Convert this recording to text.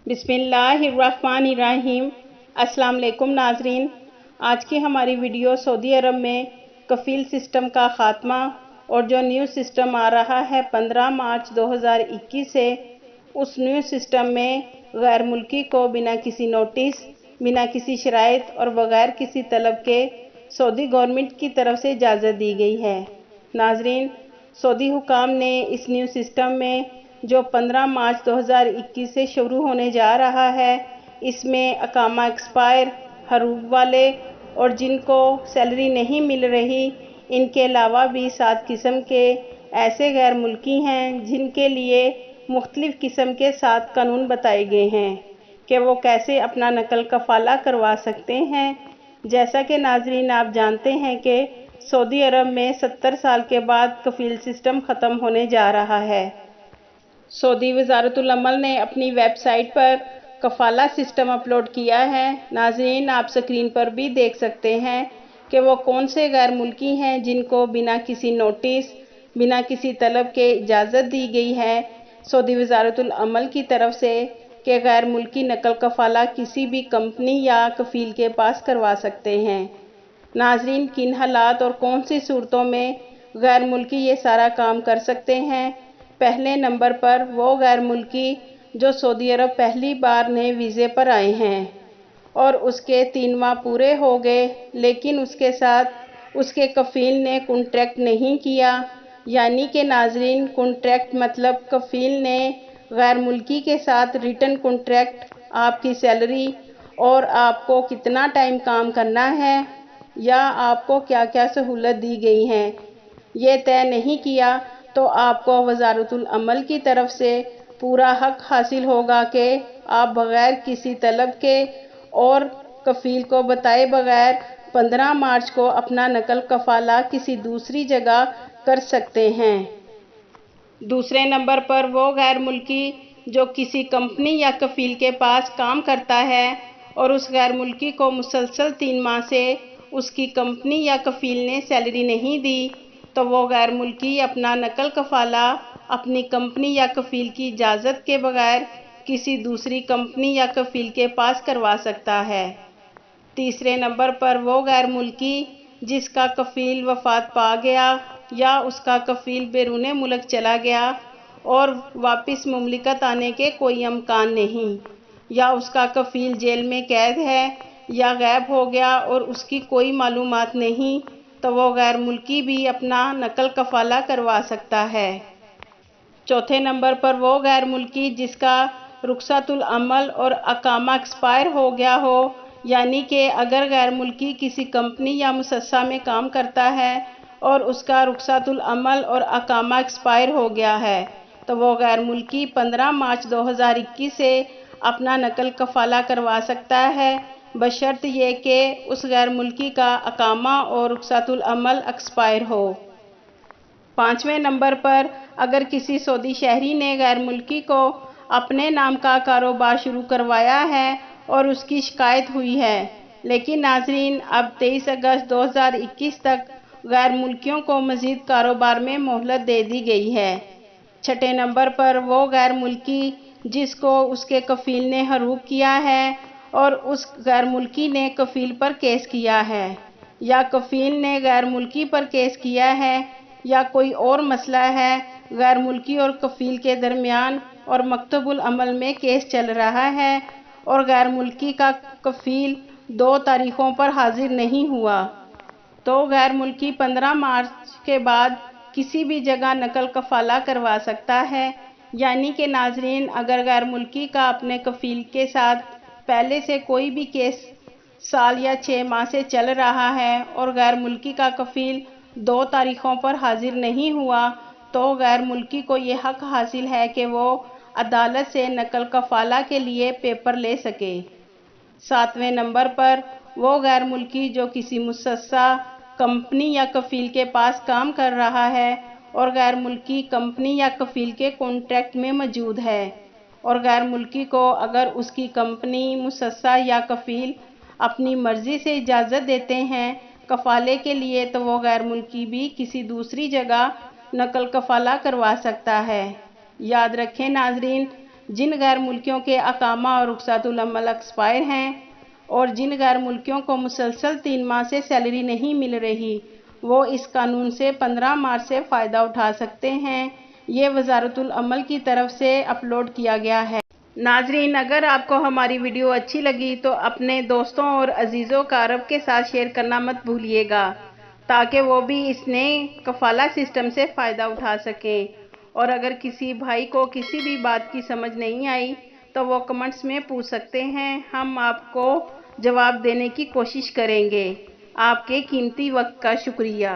بسم اللہ الرحمن الرحیم۔ السلام علیکم ناظرین، آج کی ہماری ویڈیو سعودی عرب میں کفیل سسٹم کا خاتمہ اور جو نیو سسٹم آ رہا ہے 15 مارچ 2021 سے، اس نیو سسٹم میں غیر ملکی کو بنا کسی نوٹس، بنا کسی شرائط اور بغیر کسی طلب کے سعودی گورنمنٹ کی طرف سے اجازت دی گئی ہے۔ ناظرین، سعودی حکام نے اس نیو سسٹم میں جو 15 مارچ 2021 سے شروع ہونے جا رہا ہے، اس میں اقامہ ایکسپائر، حروب والے اور جن کو سیلری نہیں مل رہی، ان کے علاوہ بھی 7 قسم کے ایسے غیر ملکی ہیں جن کے لیے مختلف قسم کے 7 قانون بتائے گئے ہیں کہ وہ کیسے اپنا نقل کفالہ کروا سکتے ہیں۔ جیسا کہ ناظرین آپ جانتے ہیں کہ سعودی عرب میں 70 سال کے بعد کفیل سسٹم ختم ہونے جا رہا ہے۔ سعودی وزارت العمل نے اپنی ویب سائٹ پر کفالہ سسٹم اپلوڈ کیا ہے۔ ناظرین آپ سکرین پر بھی دیکھ سکتے ہیں کہ وہ کون سے غیر ملکی ہیں جن کو بنا کسی نوٹس، بنا کسی طلب کے اجازت دی گئی ہے سعودی وزارت العمل کی طرف سے کہ غیر ملکی نقل کفالہ کسی بھی کمپنی یا کفیل کے پاس کروا سکتے ہیں۔ ناظرین کن حالات اور کون سی صورتوں میں غیر ملکی یہ سارا کام کر سکتے ہیں؟ پہلے نمبر پر وہ غیر ملکی جو سعودی عرب پہلی بار نئے ویزے پر آئے ہیں اور اس کے 3 ماہ پورے ہو گئے لیکن اس کے ساتھ اس کے کفیل نے کنٹریکٹ نہیں کیا، یعنی کہ ناظرین کنٹریکٹ مطلب کفیل نے غیر ملکی کے ساتھ ریٹن کنٹریکٹ، آپ کی سیلری اور آپ کو کتنا ٹائم کام کرنا ہے یا آپ کو کیا کیا سہولت دی گئی ہیں، یہ طے نہیں کیا تو آپ کو وزارت العمل کی طرف سے پورا حق حاصل ہوگا کہ آپ بغیر کسی طلب کے اور کفیل کو بتائے بغیر 15 مارچ کو اپنا نقل کفالہ کسی دوسری جگہ کر سکتے ہیں۔ دوسرے نمبر پر وہ غیر ملکی جو کسی کمپنی یا کفیل کے پاس کام کرتا ہے اور اس غیر ملکی کو مسلسل 3 ماہ سے اس کی کمپنی یا کفیل نے سیلری نہیں دی، تو وہ غیر ملکی اپنا نقل کفالہ اپنی کمپنی یا کفیل کی اجازت کے بغیر کسی دوسری کمپنی یا کفیل کے پاس کروا سکتا ہے۔ تیسرے نمبر پر وہ غیر ملکی جس کا کفیل وفات پا گیا یا اس کا کفیل بیرون ملک چلا گیا اور واپس مملکت آنے کے کوئی امکان نہیں، یا اس کا کفیل جیل میں قید ہے یا غائب ہو گیا اور اس کی کوئی معلومات نہیں، تو وہ غیر ملکی بھی اپنا نقل کفالہ کروا سکتا ہے۔ چوتھے نمبر پر وہ غیر ملکی جس کا رخصت العمل اور اقامہ ایکسپائر ہو گیا ہو، یعنی کہ اگر غیر ملکی کسی کمپنی یا مؤسسہ میں کام کرتا ہے اور اس کا رخصت العمل اور اقامہ ایکسپائر ہو گیا ہے تو وہ غیر ملکی 15 مارچ 2021 سے اپنا نقل کفالہ کروا سکتا ہے، بشرط یہ کہ اس غیر ملکی کا اقامہ اور رخصت العمل ایکسپائر ہو۔ 5ویں نمبر پر اگر کسی سعودی شہری نے غیر ملکی کو اپنے نام کا کاروبار شروع کروایا ہے اور اس کی شکایت ہوئی ہے، لیکن ناظرین اب 23 اگست 2021 تک غیر ملکیوں کو مزید کاروبار میں مہلت دے دی گئی ہے۔ 6 نمبر پر وہ غیر ملکی جس کو اس کے کفیل نے حروب کیا ہے اور اس غیر ملکی نے کفیل پر کیس کیا ہے، یا کفیل نے غیر ملکی پر کیس کیا ہے، یا کوئی اور مسئلہ ہے غیر ملکی اور کفیل کے درمیان اور مکتب العمل میں کیس چل رہا ہے اور غیر ملکی کا کفیل 2 تاریخوں پر حاضر نہیں ہوا، تو غیر ملکی 15 مارچ کے بعد کسی بھی جگہ نقل کفالہ کروا سکتا ہے۔ یعنی کہ ناظرین اگر غیر ملکی کا اپنے کفیل کے ساتھ پہلے سے کوئی بھی کیس سال یا 6 ماہ سے چل رہا ہے اور غیر ملکی کا کفیل 2 تاریخوں پر حاضر نہیں ہوا، تو غیر ملکی کو یہ حق حاصل ہے کہ وہ عدالت سے نقل کفالہ کے لیے پیپر لے سکے۔ 7ویں نمبر پر وہ غیر ملکی جو کسی مؤسسہ، کمپنی یا کفیل کے پاس کام کر رہا ہے اور غیر ملکی کمپنی یا کفیل کے کانٹریکٹ میں موجود ہے اور غیر ملکی کو اگر اس کی کمپنی، مؤسسہ یا کفیل اپنی مرضی سے اجازت دیتے ہیں کفالے کے لیے، تو وہ غیر ملکی بھی کسی دوسری جگہ نقل کفالہ کروا سکتا ہے۔ یاد رکھیں ناظرین جن غیر ملکیوں کے اقامہ اور رخصت العمل ایکسپائر ہیں اور جن غیر ملکیوں کو مسلسل 3 ماہ سے سیلری نہیں مل رہی، وہ اس قانون سے 15 مارچ سے فائدہ اٹھا سکتے ہیں۔ یہ وزارت العمل کی طرف سے اپلوڈ کیا گیا ہے۔ ناظرین، اگر آپ کو ہماری ویڈیو اچھی لگی تو اپنے دوستوں اور عزیزوں کا عرب کے ساتھ شیئر کرنا مت بھولیے گا، تاکہ وہ بھی اس نئے کفالہ سسٹم سے فائدہ اٹھا سکیں۔ اور اگر کسی بھائی کو کسی بھی بات کی سمجھ نہیں آئی تو وہ کمنٹس میں پوچھ سکتے ہیں، ہم آپ کو جواب دینے کی کوشش کریں گے۔ آپ کے قیمتی وقت کا شکریہ۔